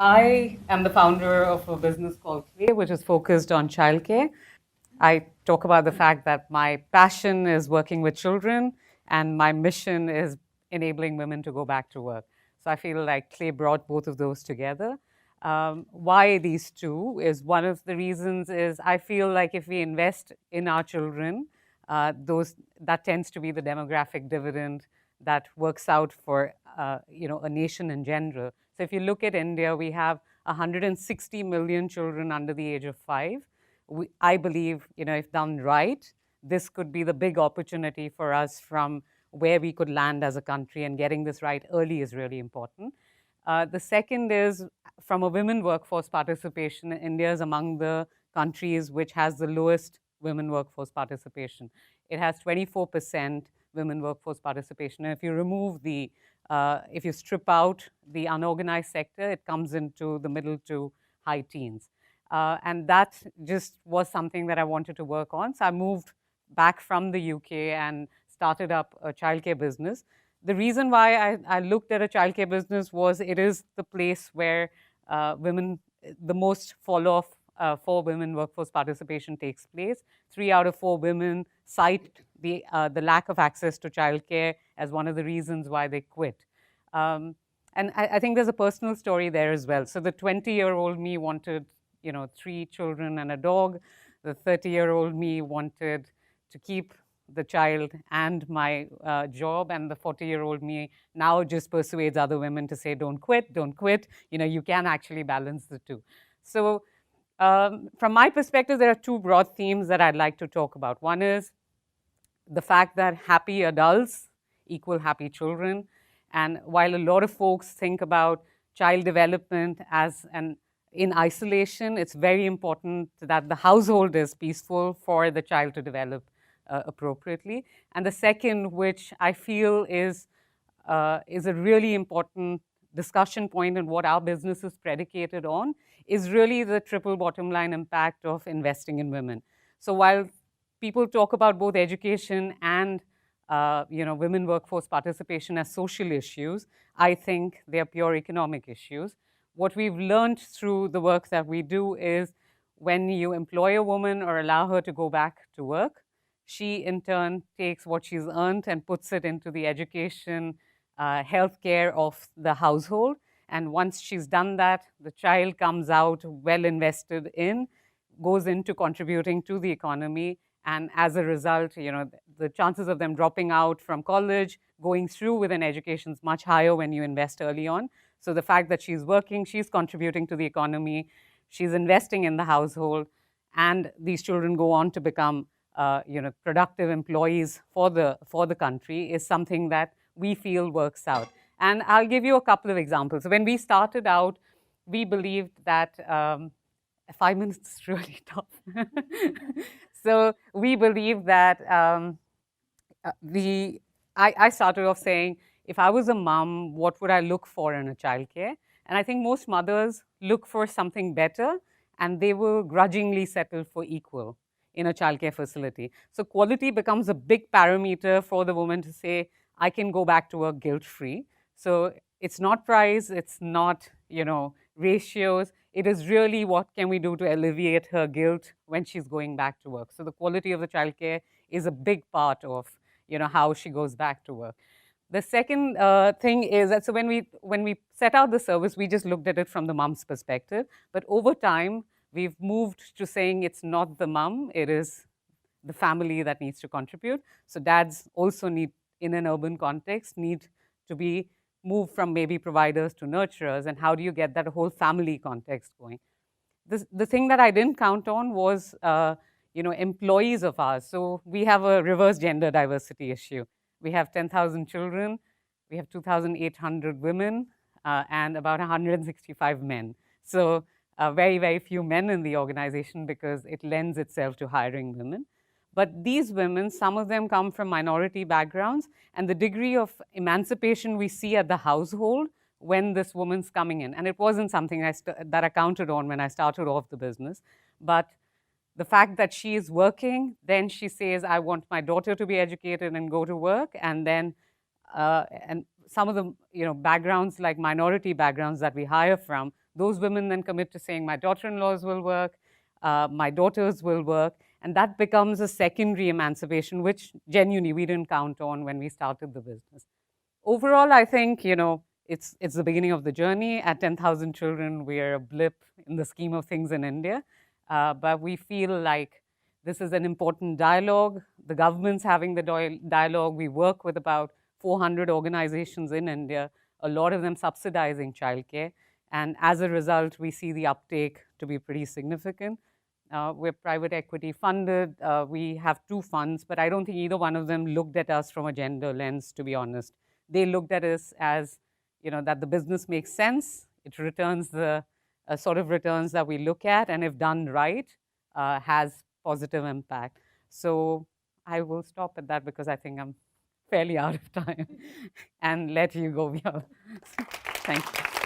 I am the founder of a business called Priya, which is focused on childcare. I talk about the fact that my passion is working with children and my mission is enabling women to go back to work. So I feel like Clay brought both of those together. Why these two is one of the reasons is I feel like if we invest in our children, those that tends to be the demographic dividend that works out for a nation in general. So if you look at India, we have 160 million children under the age of 5. I believe, if done right, this could be the big opportunity for us from where we could land as a country, and getting this right early is really important. The second is from a women workforce participation, India is among the countries which has the lowest women workforce participation. It has 24% women workforce participation. And if you remove if you strip out the unorganized sector, it comes into the middle to high teens. And that just was something that I wanted to work on. So I moved back from the UK and started up a childcare business. The reason why I looked at a childcare business was it is the place where the most fall off for women workforce participation takes place. 3 out of 4 women cite the lack of access to childcare as one of the reasons why they quit. And I think there's a personal story there as well. So the 20-year-old me wanted 3 children and a dog. The 30-year-old me wanted to keep the child and my job, and the 40-year-old me now just persuades other women to say, don't quit, don't quit. You can actually balance the two. So from my perspective, there are 2 broad themes that I'd like to talk about. One is the fact that happy adults equal happy children. And while a lot of folks think about child development as in isolation, it's very important that the household is peaceful for the child to develop appropriately. And the second, which I feel is a really important discussion point and what our business is predicated on, is really the triple bottom line impact of investing in women. So while people talk about both education and women workforce participation as social issues, I think they are pure economic issues. What we've learned through the work that we do is when you employ a woman or allow her to go back to work, she in turn takes what she's earned and puts it into the education, healthcare of the household. And once she's done that, the child comes out well invested in, goes into contributing to the economy. And as a result, the chances of them dropping out from college, going through with an education is much higher when you invest early on. So the fact that she's working, she's contributing to the economy, she's investing in the household, and these children go on to become productive employees for the country is something that we feel works out. And I'll give you a couple of examples. When we started out, we believed that 5 minutes is really tough. So we believe that I started off saying, if I was a mom, what would I look for in a childcare? And I think most mothers look for something better, and they will grudgingly settle for equal in a childcare facility. So quality becomes a big parameter for the woman to say, I can go back to work guilt-free. So it's not price, it's not ratios. It is really what can we do to alleviate her guilt when she's going back to work. So the quality of the childcare is a big part of how she goes back to work. The second thing is that when we set out the service, we just looked at it from the mom's perspective. But over time, we've moved to saying it's not the mom, it is the family that needs to contribute. So dads also need, in an urban context, need to be moved from maybe providers to nurturers. And how do you get that whole family context going? The thing that I didn't count on was employees of ours. So we have a reverse gender diversity issue. We have 10,000 children, we have 2,800 women, and about 165 men. So very, very few men in the organization because it lends itself to hiring women. But these women, some of them come from minority backgrounds, and the degree of emancipation we see at the household when this woman's coming in. And it wasn't something that I counted on when I started off the business, but the fact that she is working, then she says, I want my daughter to be educated and go to work, and then and some of the backgrounds, like minority backgrounds that we hire from, those women then commit to saying, my daughter-in-laws will work, my daughters will work, and that becomes a secondary emancipation, which genuinely we didn't count on when we started the business. Overall, I think it's the beginning of the journey. At 10,000 children, we're a blip in the scheme of things in India, but we feel like this is an important dialogue. The government's having the dialogue. We work with about 400 organizations in India, a lot of them subsidizing childcare. And as a result, we see the uptake to be pretty significant. We're private equity funded. We have 2 funds, but I don't think either one of them looked at us from a gender lens, to be honest. They looked at us as, that the business makes sense. It returns the sort of returns that we look at, and if done right, has positive impact. So I will stop at that because I think I'm fairly out of time and let you go beyond. Thank you.